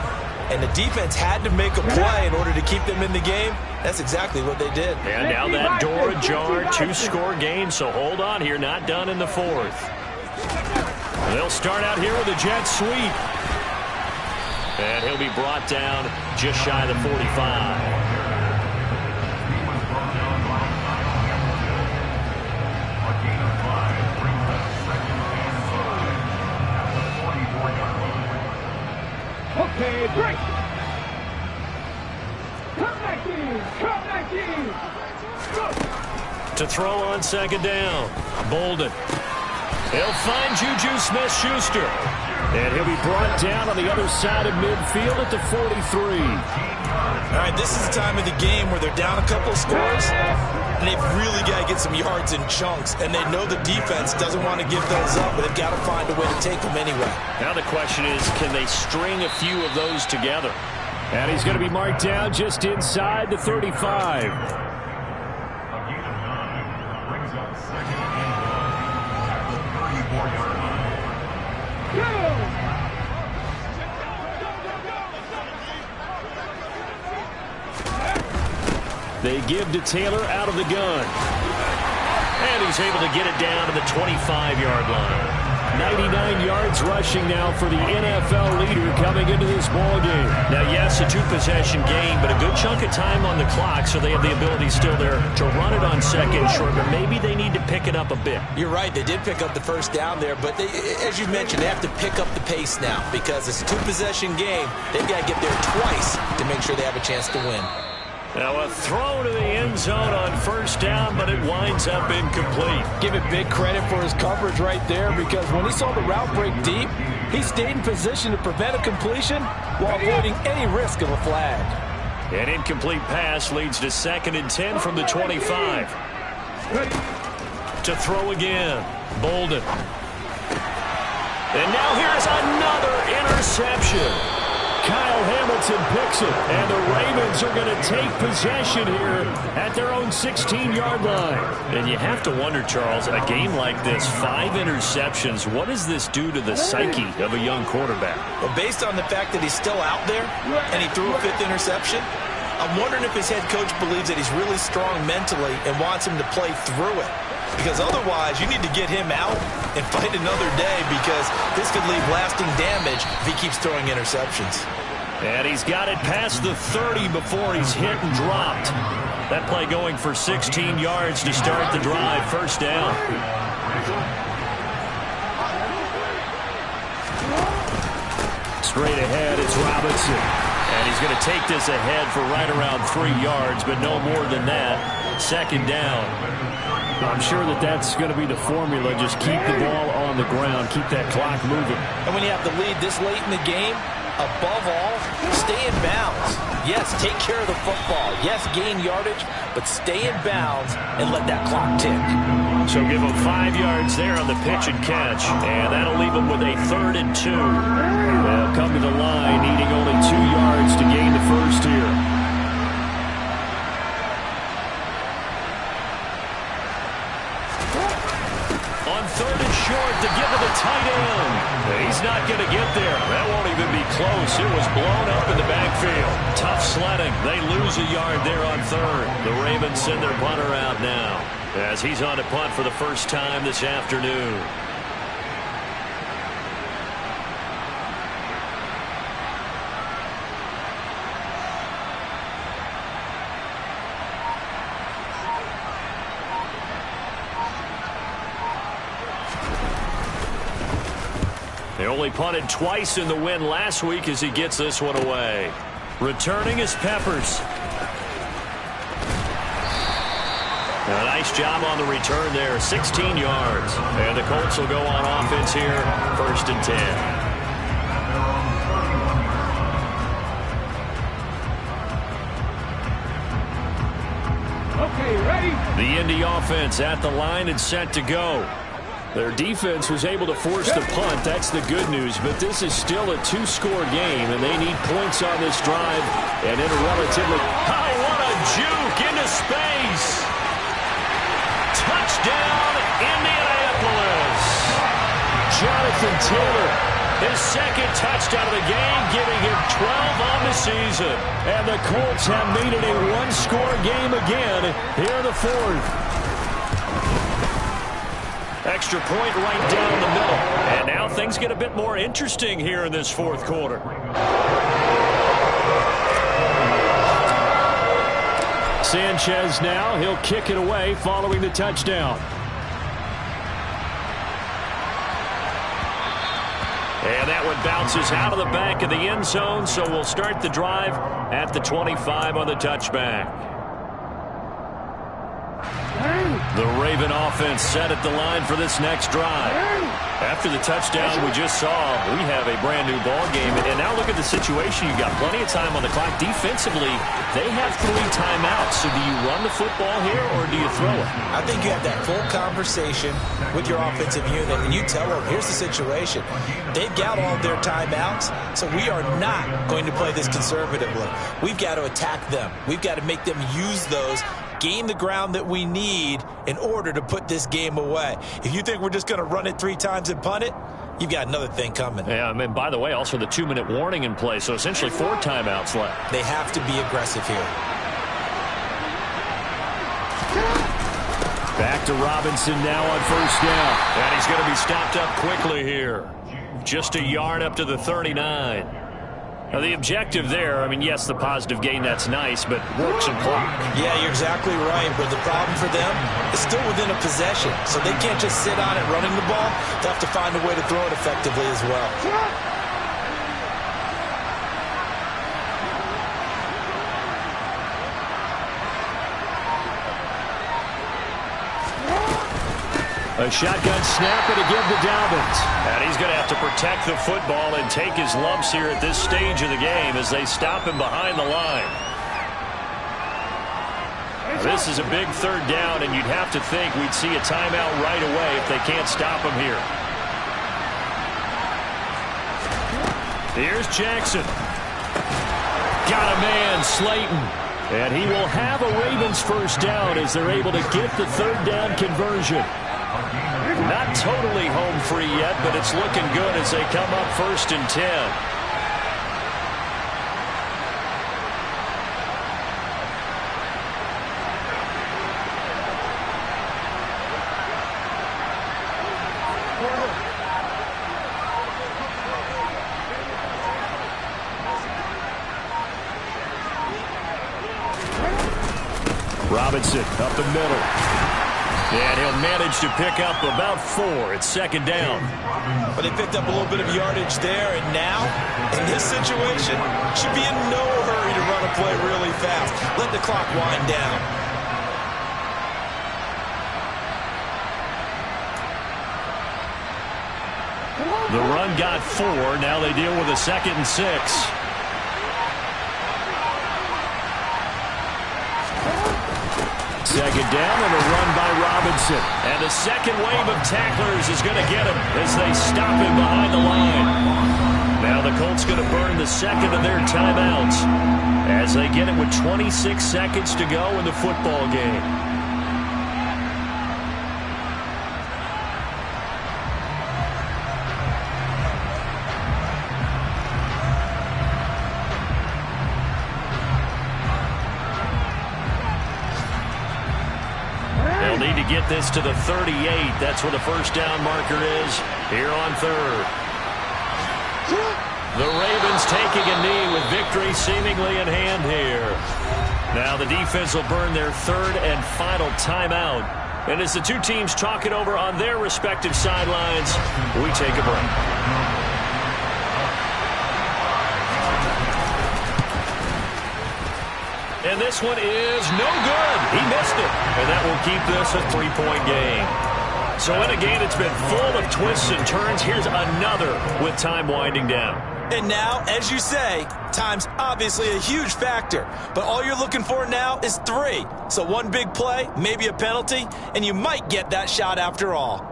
and the defense had to make a play in order to keep them in the game. That's exactly what they did. And now that door ajar, 2-score game, so hold on here, not done in the 4th. They'll start out here with a jet sweep. And he'll be brought down just shy of the 45. Okay, break. Come back in. Come back in. Go. To throw on 2nd down. Bolden. He'll find Juju Smith-Schuster. And he'll be brought down on the other side of midfield at the 43. All right, this is the time of the game where they're down a couple of scores, and they've really got to get some yards in chunks, and they know the defense doesn't want to give those up, but they've got to find a way to take them anyway. Now the question is, can they string a few of those together? And he's going to be marked down just inside the 35. They give to Taylor out of the gun. And he's able to get it down to the 25-yard line. 99 yards rushing now for the NFL leader coming into this ball game. Now, yes, a 2-possession game, but a good chunk of time on the clock, so they have the ability still there to run it on 2nd short, but maybe they need to pick it up a bit. You're right. They did pick up the 1st down there, but they, as you mentioned, they have to pick up the pace now because it's a 2-possession game. They've got to get there twice to make sure they have a chance to win. Now a throw to the end zone on 1st down, but it winds up incomplete. Give it big credit for his coverage right there because when he saw the route break deep, he stayed in position to prevent a completion while avoiding any risk of a flag. An incomplete pass leads to 2nd and 10 from the 25. To throw again, Bolden. And now here's another interception. Kyle Hamilton picks it, and the Ravens are going to take possession here at their own 16-yard line. And you have to wonder, Charles, a game like this, 5 interceptions, what does this do to the psyche of a young quarterback? Well, based on the fact that he's still out there and he threw a 5th interception, I'm wondering if his head coach believes that he's really strong mentally and wants him to play through it. Because otherwise, you need to get him out and fight another day because this could leave lasting damage if he keeps throwing interceptions. And he's got it past the 30 before he's hit and dropped. That play going for 16 yards to start the drive. 1st down. Straight ahead, it's Robinson. And he's going to take this ahead for right around 3 yards, but no more than that. 2nd down. I'm sure that's going to be the formula. Just keep the ball on the ground. Keep that clock moving. And when you have the lead this late in the game, above all, stay in bounds. Yes, take care of the football. Yes, gain yardage, but stay in bounds and let that clock tick. So give them 5 yards there on the pitch and catch, and that'll leave them with a 3rd and 2. They'll come to the line, needing only 2 yards to gain the first here. On 3rd and short to give to the tight end. He's not going to get there. That won't even be close. It was blown up in the backfield. Tough sledding. They lose a yard there on 3rd. The Ravens send their punter out now, as he's on to punt for the first time this afternoon. They only punted twice in the win last week as he gets this one away. Returning is Peppers. A nice job on the return there, 16 yards. And the Colts will go on offense here, 1st and 10. Okay, ready? The Indy offense at the line and set to go. Their defense was able to force the punt. That's the good news. But this is still a 2-score game, and they need points on this drive. And in a relatively... Oh, what a juke into space! Touchdown, Indianapolis! Jonathan Taylor, his 2nd touchdown of the game, giving him 12 on the season. And the Colts have made it a 1-score game again here in the 4th. Extra point right down the middle. And now things get a bit more interesting here in this 4th quarter. Sanchez now, he'll kick it away following the touchdown. And that one bounces out of the back of the end zone, so we'll start the drive at the 25 on the touchback. The Raven offense set at the line for this next drive. After the touchdown we just saw, we have a brand new ball game. And now look at the situation. You've got plenty of time on the clock. Defensively, they have 3 timeouts. So do you run the football here or do you throw it? I think you have that full conversation with your offensive unit, and you tell them, here's the situation. They've got all their timeouts, so we are not going to play this conservatively. We've got to attack them. We've got to make them use those, gain the ground that we need in order to put this game away. If you think we're just going to run it 3 times and punt it, you've got another thing coming. Yeah, and by the way, also the 2-minute warning in play, so essentially 4 timeouts left. They have to be aggressive here. Back to Robinson now on 1st down. And he's going to be stopped up quickly here. Just a yard up to the 39. Now, the objective there, I mean, yes, the positive gain, that's nice, but work some clock. Yeah, you're exactly right, but the problem for them is still within a possession, so they can't just sit on it running the ball. They have to find a way to throw it effectively as well. A shotgun snap and a give to Dobbins. And he's going to have to protect the football and take his lumps here at this stage of the game as they stop him behind the line. This is a big 3rd down, and you'd have to think we'd see a timeout right away if they can't stop him here. Here's Jackson. Got a man, Slayton. And he will have a Ravens 1st down as they're able to get the 3rd down conversion. Not totally home free yet, but it's looking good as they come up 1st and 10. Robinson up the middle. And he'll manage to pick up about 4 at 2nd down. But they picked up a little bit of yardage there, and now, in this situation, should be in no hurry to run a play really fast. Let the clock wind down. The run got 4. Now they deal with a 2nd and 6. Second down and a run by Robinson. And the second wave of tacklers is going to get him as they stop him behind the line. Now the Colts going to burn the second of their timeouts as they get it with 26 seconds to go in the football game. They'll need to get this to the 38. That's where the first down marker is here on third. The Ravens taking a knee with victory seemingly in hand here. Now the defense will burn their third and final timeout. And as the two teams talk it over on their respective sidelines, we take a break. And this one is no good. He missed it. And that will keep this a 3-point game. So in a game that's been full of twists and turns, here's another with time winding down. And now, as you say, time's obviously a huge factor. But all you're looking for now is 3. So one big play, maybe a penalty, and you might get that shot after all.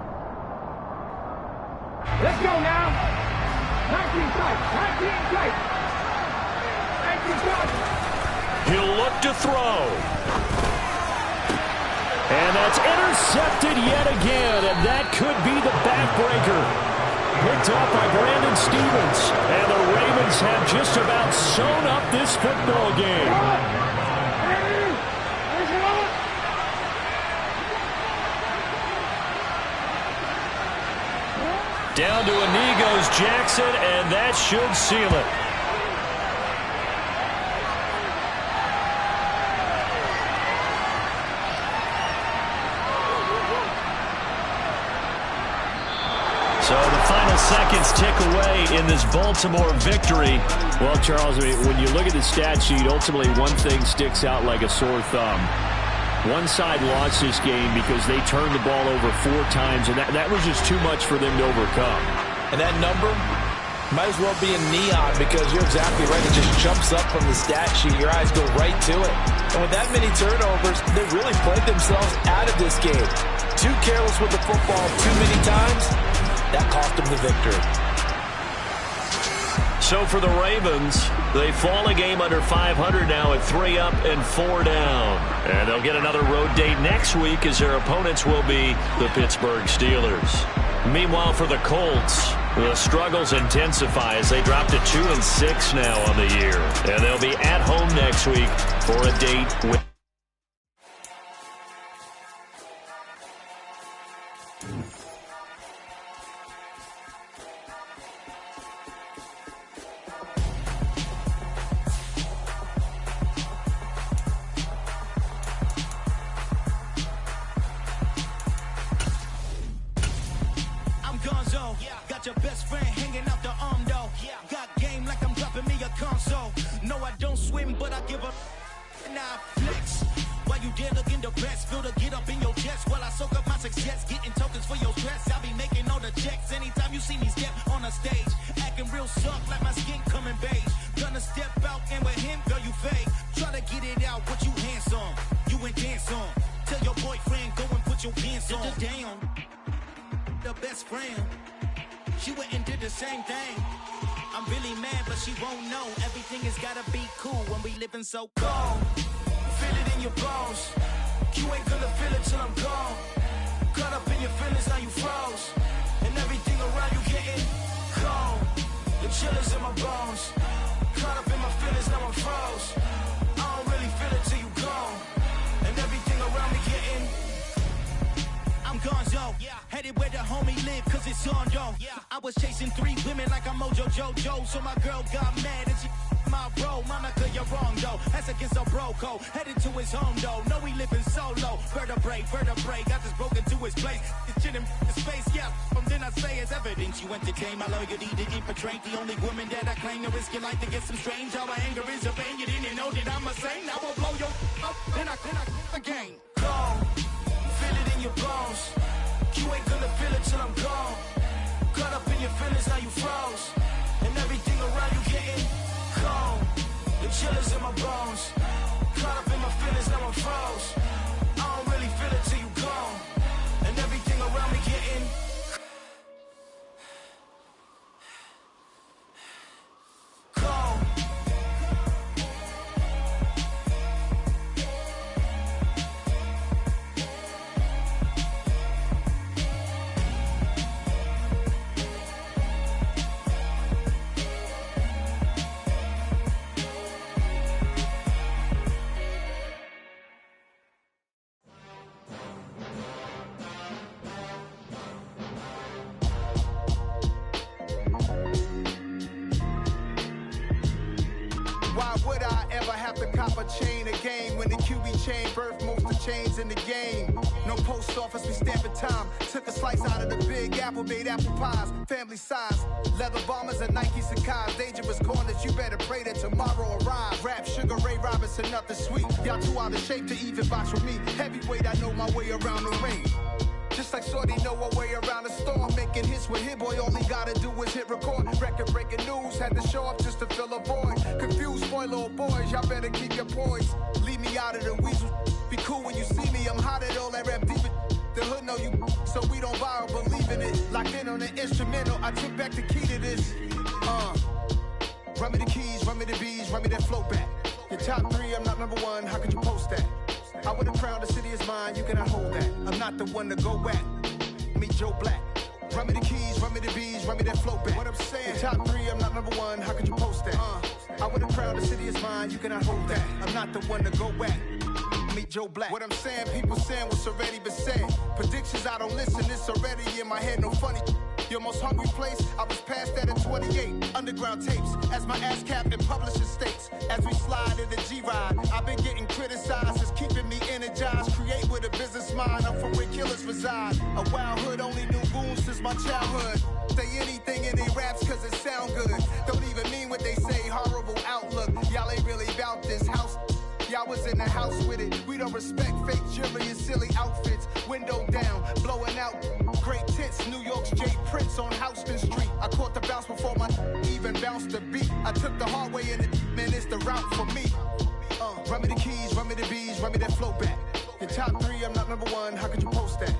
Let's go now. 19 tight. 19 tight. 19 tight. He'll look to throw. And that's intercepted yet again, and that could be the backbreaker. Picked off by Brandon Stevens. And the Ravens have just about sewn up this football game. Down to a knee goes Jackson, and that should seal it. So the final seconds tick away in this Baltimore victory. Well, Charles, I mean, when you look at the stat sheet, ultimately one thing sticks out like a sore thumb. One side lost this game because they turned the ball over 4 times, and that was just too much for them to overcome. And that number might as well be in neon because you're exactly right. It just jumps up from the stat sheet. Your eyes go right to it. And with that many turnovers, they really played themselves out of this game. Too careless with the football too many times. That cost them the victory. So for the Ravens, they fall a game under 500 now at 3 up and 4 down. And they'll get another road date next week as their opponents will be the Pittsburgh Steelers. Meanwhile, for the Colts, the struggles intensify as they drop to 2-6 now on the year. And they'll be at home next week for a date with... Got your best friend hanging out the arm though. Got game like I'm dropping me a console. No, I don't swim, but I give up. Now I flex. While you there looking the best, feel the get up in your chest while I soak up my success. Getting tokens for your stress. I'll be making all the checks anytime you see me step on a stage. Acting real soft like my skin coming beige. Gonna step out and with him, girl, you fake. Try to get it out, what you handsome. You ain't dance on. Tell your boyfriend, go and put your pants on. Down. The best friend. She went and did the same thing. I'm really mad, but she won't know. Everything has gotta be cool when we living so cold. Feel it in your bones. You ain't gonna feel it till I'm gone. Caught up in your feelings, now you froze. And everything around you getting cold. The chill is in my bones. Caught up in my feelings, now I'm froze. I don't really feel it till you gone. And everything around me getting I'm gonzo, headed where the homie live, cause it's on though. I was chasing 3 women like I'm Mojo Jojo, so my girl got mad and she my bro. Monica, you're wrong though, that's against a bro code. Headed to his home though, no we living solo. Vertebrae, got this broken to his place. It's chillin' in space, from then I say it's evidence. You entertain my loyalty to infiltrate the only woman that I claim to risk your life to get some strange. How my anger is a pain, you didn't know that I'm a saint. I will blow your up, then I again. Go. Feel it in your bones. You ain't gonna feel it till I'm gone. Caught up in your feelings, now chains in the game. No post office, we stamping time. Took a slice out of the big apple, made apple pies. Family size, leather bombers and Nike Sacai's. Dangerous corners, you better pray that tomorrow arrives. Rap, Sugar Ray Robinson, nothing sweet. Y'all too out of shape to even box with me. Heavyweight, I know my way around the ring. Just like Shorty know her way around the storm. Making hits with Hit Boy, all he gotta do is hit record. Record-breaking news, had to show up just to fill a void. Confused, spoiled little boys, y'all better keep your poise. Leave me out of the weasel. Be cool when you see me, I'm hot at all that rap deep. The hood know you, so we don't borrow, believe in it. Locked in on the instrumental, I took back the key to this. Run me the keys, run me the bees, run me that flow back. Your top 3, I'm not number 1, how could you post that? I would have crowned the city is mine, you cannot hold that. I'm not the one to go back. Meet Joe Black. Run me the keys, run me the bees, run me that flow back. What I'm saying, your top 3, I'm not number 1, how could you post that? I would have crowned the city is mine, you cannot hold that. I'm not the one to go back. Meet Joe Black. What I'm saying, people saying what's already been said. Predictions, I don't listen, it's already in my head, no funny. Your most hungry place, I was past that at 28. Underground tapes, as my ass cap in publishing states. As we slide in the G-Ride, I've been getting criticized, it's keeping me energized. Create with a business mind, I'm from where killers reside. A wild hood, only knew goons since my childhood. Say anything in they raps cause it sound good. Don't even mean what they say, horrible outlook. Y'all ain't really about this house. Y'all was in the house with it. We don't respect fake jewelry and silly outfits. Window down, blowing out. Great tits, New York's J. Prince on Houston Street. I caught the bounce before my even bounced the beat. I took the hard way in it, man, it's the route for me. Run me the keys, run me the bees, run me that flow back. Your top 3, I'm not number 1, how could you post that?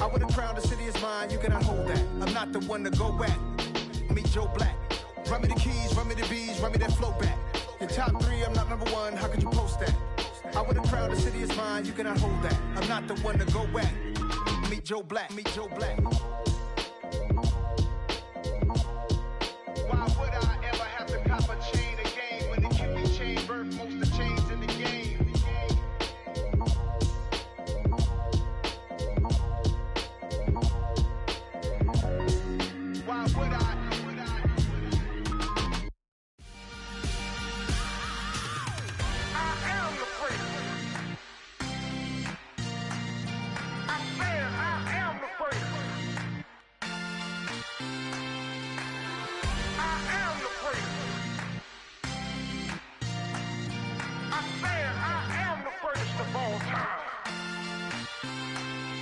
I would have crowned the city is mine, you cannot hold that. I'm not the one to go back. Meet Joe Black. Run me the keys, run me the bees, run me that flow back. Your top 3, I'm not number 1, how could you post that? I would have crowned the city is mine, you cannot hold that. I'm not the one to go back. Meet Joe Black, meet Joe Black. Why would I ever have to cop a chain again when the kidney chain birth most of the chains in the game? Why would I?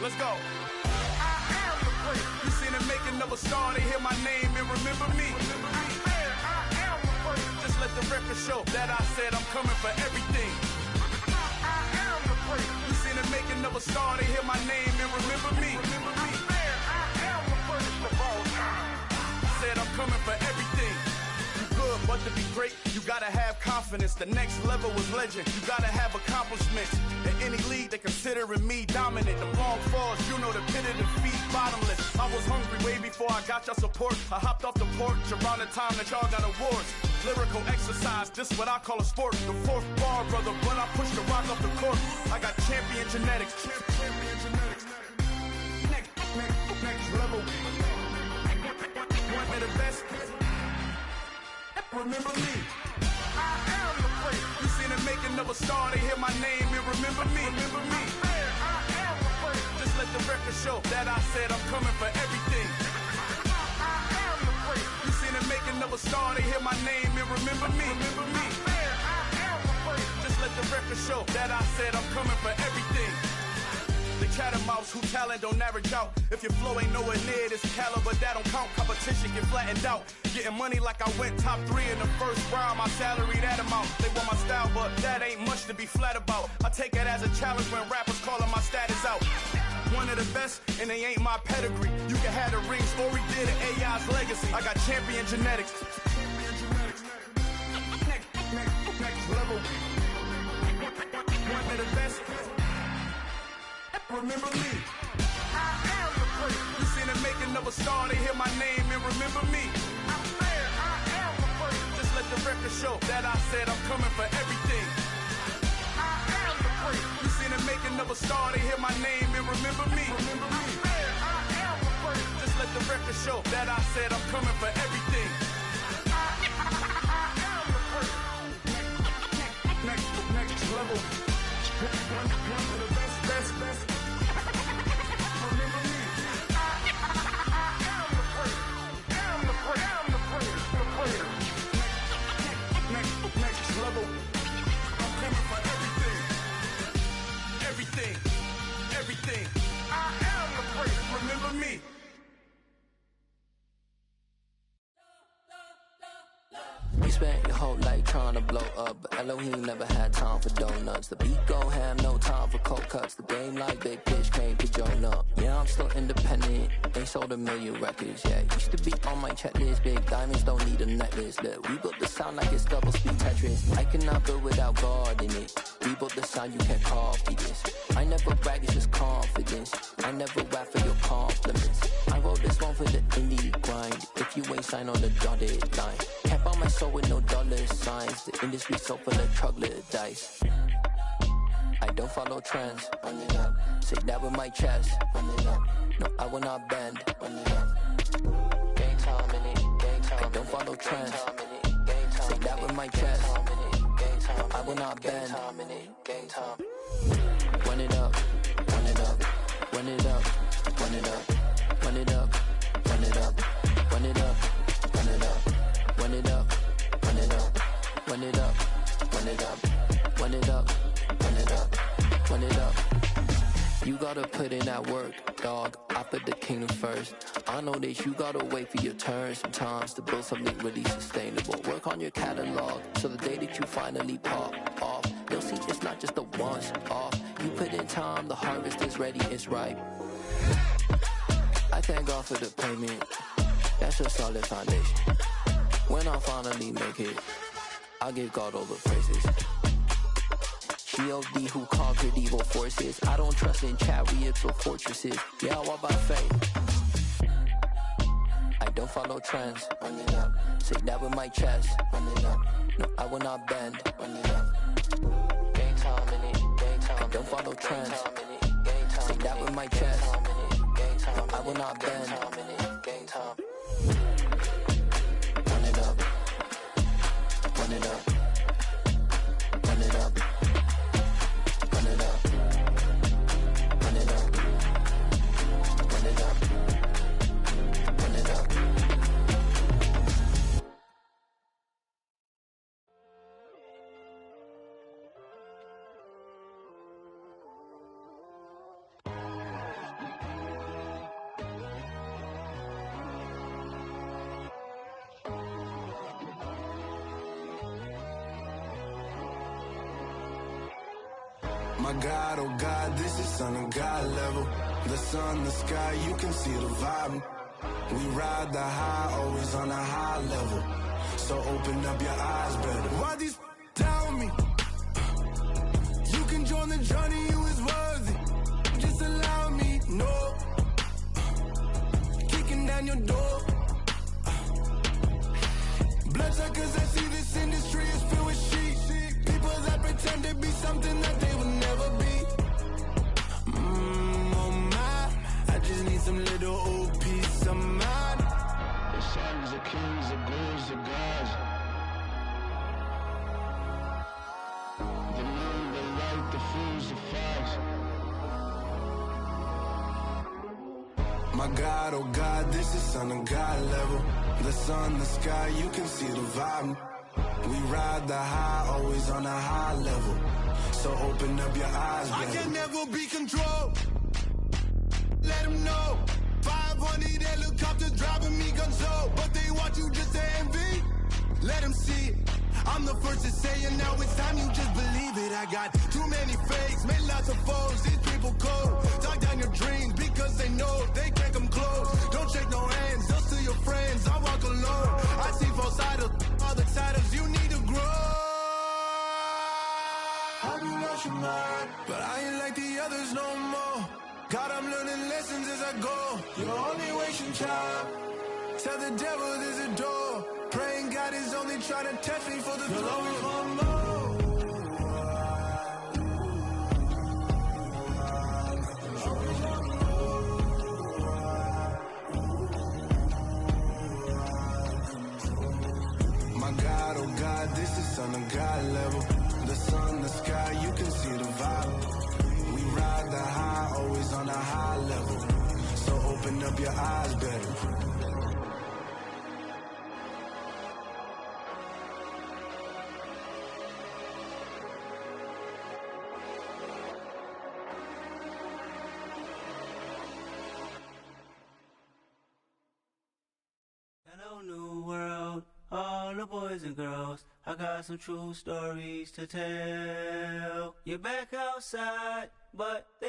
Let's go. I am the prince. You seen the making of a star, they hear my name and remember me. I am the prince. Just let the record show that I said I'm coming for everything. I am the prince. You seen the making of a star, they hear my name and remember me. I am the prince of all time. Said I'm coming for everything. Good, but to be great, you gotta have confidence. The next level was legend. You gotta have accomplishments. In any league, they considering me dominant. The long falls, you know the pit of defeat, bottomless. I was hungry way before I got your support. I hopped off the porch around the time that y'all got awards. Lyrical exercise, this what I call a sport. The 4th bar, brother, when I push the rock off the court. I got champion genetics. Champion genetics. Next level. One of the best. Remember me. I am the prince. You seen the making of a star, they hear my name and remember me. Remember me. I am the prince. Just let the record show that I said I'm coming for everything. I am the prince. You seen the making of a star, they hear my name and remember me. Remember me. I am the prince. Just let the record show that I said I'm coming for everything. The cat and mouse who talent don't average out. If your flow ain't nowhere near this caliber, that don't count. Competition get flattened out. Getting money like I went top 3 in the first round. My salary that amount. They want my style, but that ain't much to be flat about. I take it as a challenge when rappers calling my status out. One of the best, and they ain't my pedigree. You can have the rings, or we did it, AI's legacy. I got champion genetics. Next level. One of the best. Remember me. I am the prince. You seen the making of a star, they hear my name and remember me. I am the prince. Just let the record show that I said I'm coming for everything. I am the prince. You seen the making of a star, they hear my name and remember me. Remember me. I am the prince. Just let the record show that I said I'm coming for everything. I am the prince. Next level. One of the best. me. You spent your whole life trying to blow up, but Elohim never had time for donuts. The beat go ham, no time for cold cuts. The game like big pitch came to join up. Yeah, I'm still independent, ain't sold a million records yet. Used to be on my checklist, big diamonds don't need a necklace. Look, we built the sound like it's double speed Tetris. I cannot build without God in it. We built the sound, you can't copy this. I never brag, it's just confidence. I never rap for your compliments. I wrote this one for the indie grind. If you ain't signed on the dotted line, can't buy my soul with no dollar signs. The industry so full of troglodytes. I don't follow trends. Run it up. Say that with my chest. Run it up. No, I will not bend. Run it up. Gang time in it. Gang time. I don't follow trends. Say that with my chest. I will not bend. Gang time. Run it up. Run it up. Run it up. Run it up. Run it up. Run it up. Run it up. Run it up. Run it up. Run it up. Run it up. Run it up. Run it up. Run it up. Run it up. You gotta put in that work, dog. I put the kingdom first. I know that you gotta wait for your turn sometimes to build something really sustainable. Work on your catalog, so the day that you finally pop off, you'll see it's not just a once off. You put in time, the harvest is ready, it's ripe. I thank God for the payment. That's a solid foundation. When I finally make it, I'll give God all the praises. G.O.D. who conquered evil forces. I don't trust in chariots or fortresses. Yeah, I walk by faith. I don't follow trends. Run it up. Say that with my chest. Run it up. No, I will not bend. Run it up. Gang time in it. Gang time. I don't follow trends. Say that with my chest. No, I will not bend. Gang time. Run it up. Run it up. Run it up. Run it up. Run it up. Run it up. Run it up. My God, oh God, this is Son of God level. The sun, the sky, you can see the vibe. We ride the high, always on a high level. So open up your eyes better. Why these down me? You can join the journey, you is worthy. Just allow me, no. Kicking down your door. Bloodsuckers, I see this industry is filled with sheep. People that pretend to be something that they will never be. Oh my, I just need some little old peace of mind. The sons of kings, the bulls of gods. The moon, the light, the fools, the fox. My God, oh God, this is Son of God level. The sun, the sky, you can see the vibe. We ride the high, always on a high level. So open up your eyes, baby. I can never be controlled. Let them know. 500 helicopters driving me gonzo. But they want you just to envy. Let them see it. I'm the first to say it, now it's time you just believe it. I got too many fakes, made lots of foes. These people cold. Talk down your dreams because they know they can't come close. Don't shake no hands, they'll steal your friends. I walk alone. I see false idols, other titles. You need to grow. Have you lost your mind? But I ain't like the others no more. God, I'm learning lessons as I go. You're only wasting time. Tell the devil there's a door. Praying God is only trying to test me for the glory. You'll always want more. My God, oh God, this is Son of God level. The sun, the sky, you can see the vibe. We ride the high, always on a high level. So open up your eyes better. boys and girls, I got some true stories to tell. You're back outside, but they